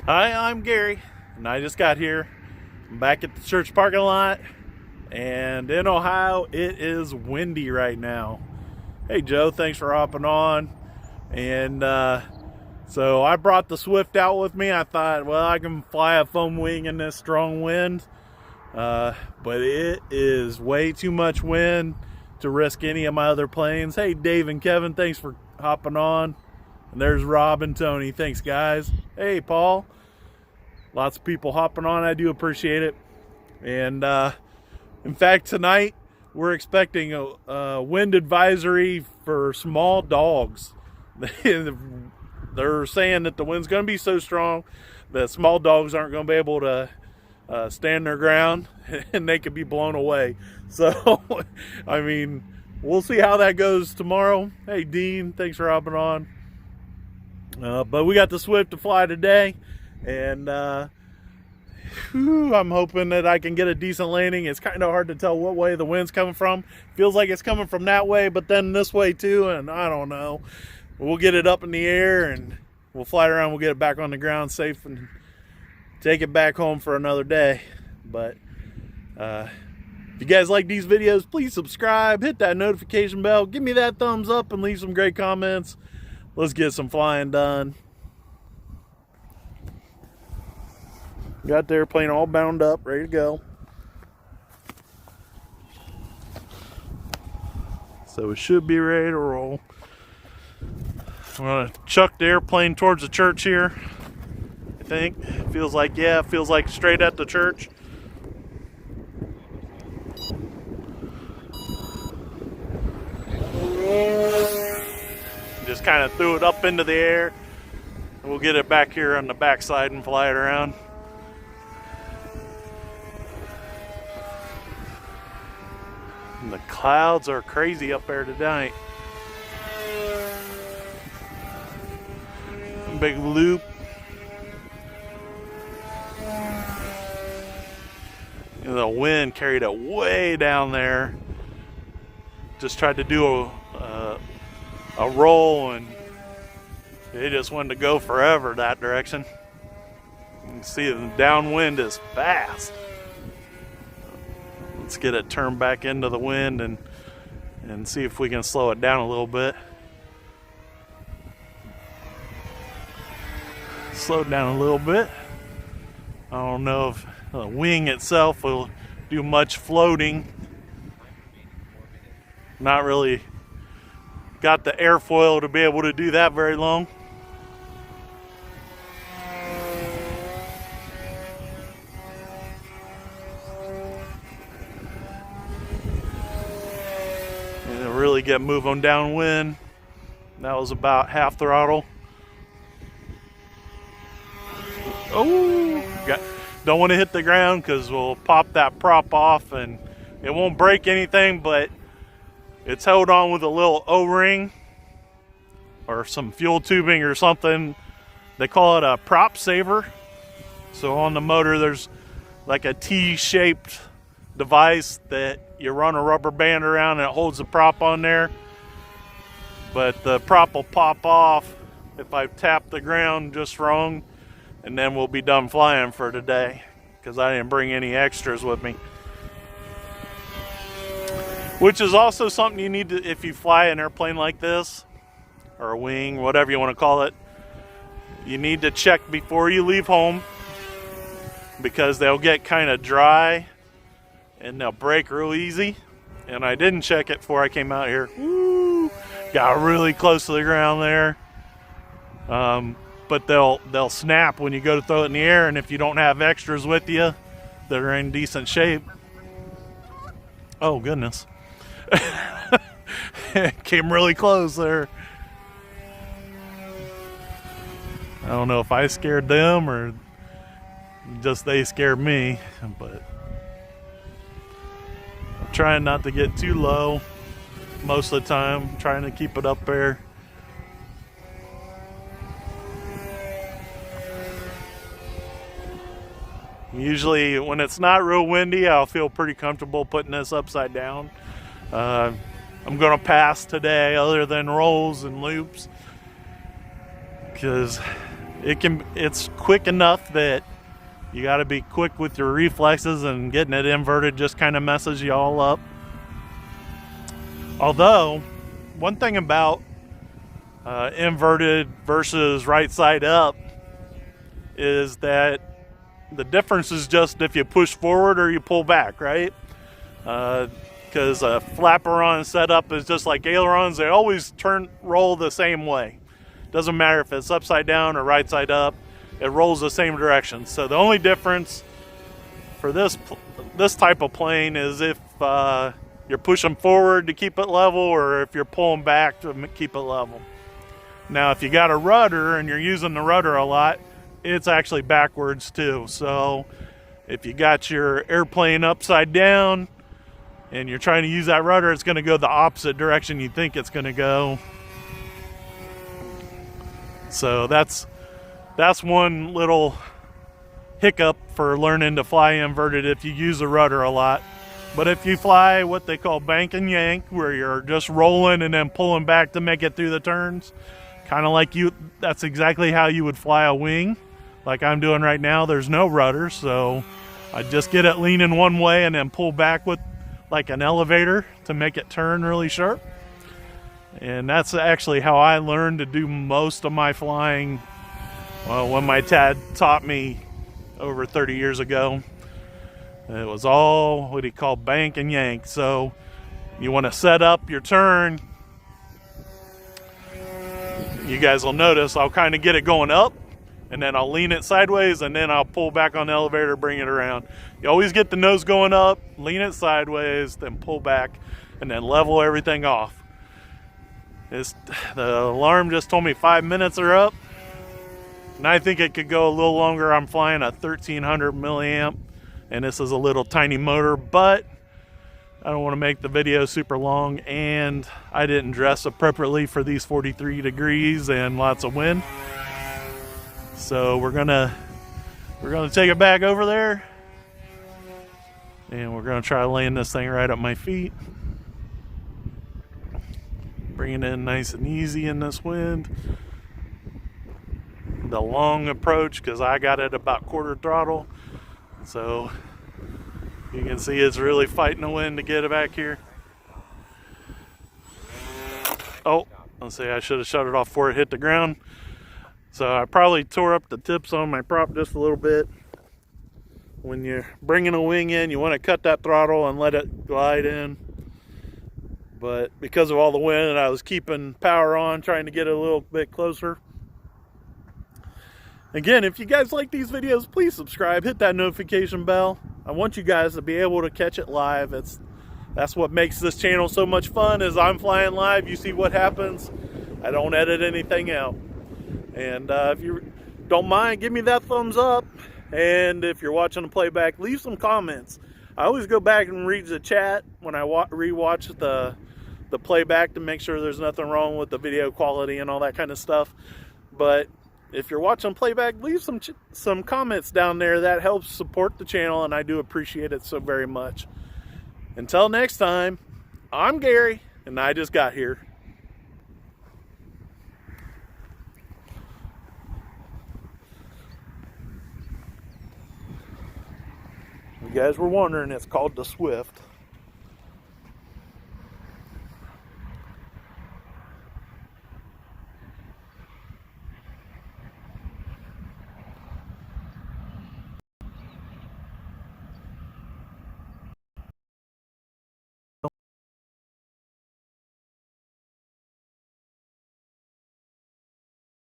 Hi, I'm Gary, and I just got here. I'm back at the church parking lot, and in Ohio, it is windy right now. Hey, Joe, thanks for hopping on. And so I brought the Swift out with me. I thought, well, I can fly a foam wing in this strong wind, but it is way too much wind to risk any of my other planes. Hey, Dave and Kevin, thanks for hopping on. And there's Rob and Tony. Thanks, guys. Hey, Paul. Lots of people hopping on. I do appreciate it. And in fact, tonight we're expecting a wind advisory for small dogs. They're saying that the wind's going to be so strong that small dogs aren't going to be able to stand their ground and they could be blown away. So, I mean, we'll see how that goes tomorrow. Hey, Dean, thanks for hopping on. But we got the Swift to fly today, and I'm hoping that I can get a decent landing. It's kind of hard to tell what way the wind's coming from. Feels like it's coming from that way, but then this way too, and I don't know. We'll get it up in the air, and we'll fly it around. We'll get it back on the ground safe and take it back home for another day. But if you guys like these videos, please subscribe, hit that notification bell, give me that thumbs up, and leave some great comments. Let's get some flying done. Got the airplane all bound up, ready to go. So it should be ready to roll. I'm gonna chuck the airplane towards the church here. I think. Feels like straight at the church. Just kind of threw it up into the air. We'll get it back here on the backside and fly it around. And the clouds are crazy up there tonight. Big loop. And the wind carried it way down there. Just tried to do a roll, and it just wanted to go forever that direction. You can see the downwind is fast. Let's get it turned back into the wind and see if we can slow it down a little bit. Slow it down a little bit. I don't know if the wing itself will do much floating. Not really got the airfoil to be able to do that very long. And really get moving downwind. That was about half throttle. Oh, don't want to hit the ground because we'll pop that prop off and it won't break anything, but it's held on with a little O-ring or some fuel tubing or something. They call it a prop saver. So on the motor there's like a T-shaped device that you run a rubber band around and it holds the prop on there. But the prop will pop off if I tap the ground just wrong, and then we'll be done flying for today because I didn't bring any extras with me. Which is also something you need to, if you fly an airplane like this, or a wing, whatever you want to call it, you need to check before you leave home because they'll get kind of dry and they'll break real easy. And I didn't check it before I came out here. Woo! Got really close to the ground there. But they'll snap when you go to throw it in the air, and if you don't have extras with you that are in decent shape. Oh, goodness. Came really close there. I don't know if I scared them or just they scared me, but I'm trying not to get too low most of the time. I'm trying to keep it up there. Usually when it's not real windy, I'll feel pretty comfortable putting this upside down. I'm going to pass today other than rolls and loops because It's quick enough that you got to be quick with your reflexes, and getting it inverted just kind of messes you all up. Although, one thing about inverted versus right side up is that the difference is just if you push forward or you pull back, right? Because a flaperon setup is just like ailerons. They always roll the same way. Doesn't matter if it's upside down or right side up. It rolls the same direction. So the only difference for this type of plane is if you're pushing forward to keep it level, or if you're pulling back to keep it level. Now, if you got a rudder and you're using the rudder a lot, it's actually backwards too. So if you got your airplane upside down and you're trying to use that rudder, it's going to go the opposite direction you think it's going to go. So that's one little hiccup for learning to fly inverted if you use a rudder a lot. But if you fly what they call bank and yank, where you're just rolling and then pulling back to make it through the turns, kind of like that's exactly how you would fly a wing, like I'm doing right now. There's no rudder, so I just get it leaning one way and then pull back with like an elevator to make it turn really sharp. And that's actually how I learned to do most of my flying. Well, when my dad taught me over 30 years ago, it was all what he called bank and yank. So you want to set up your turn. You guys will notice I'll kind of get it going up, and then I'll lean it sideways, and then I'll pull back on the elevator, bring it around. You always get the nose going up, lean it sideways, then pull back, and then level everything off. The alarm just told me 5 minutes are up, and I think it could go a little longer. I'm flying a 1300 milliamp, and this is a little tiny motor, but I don't want to make the video super long, and I didn't dress appropriately for these 43 degrees and lots of wind. So we're gonna take it back over there, and we're gonna try laying this thing right at my feet. Bring it in nice and easy in this wind. The long approach, because I got it about quarter throttle. So you can see it's really fighting the wind to get it back here. Oh, let's see, I should have shut it off before it hit the ground. So I probably tore up the tips on my prop just a little bit. When you're bringing a wing in, you want to cut that throttle and let it glide in. But because of all the wind, I was keeping power on, trying to get it a little bit closer. Again, if you guys like these videos, please subscribe, hit that notification bell. I want you guys to be able to catch it live. That's what makes this channel so much fun, is I'm flying live. You see what happens. I don't edit anything out. And if you don't mind, give me that thumbs up. And if you're watching the playback, leave some comments. I always go back and read the chat when I rewatch the playback to make sure there's nothing wrong with the video quality and all that kind of stuff. But if you're watching playback, leave some comments down there. That helps support the channel, and I do appreciate it so very much. Until next time, I'm Gary, and I just got here. You guys were wondering, it's called the Swift.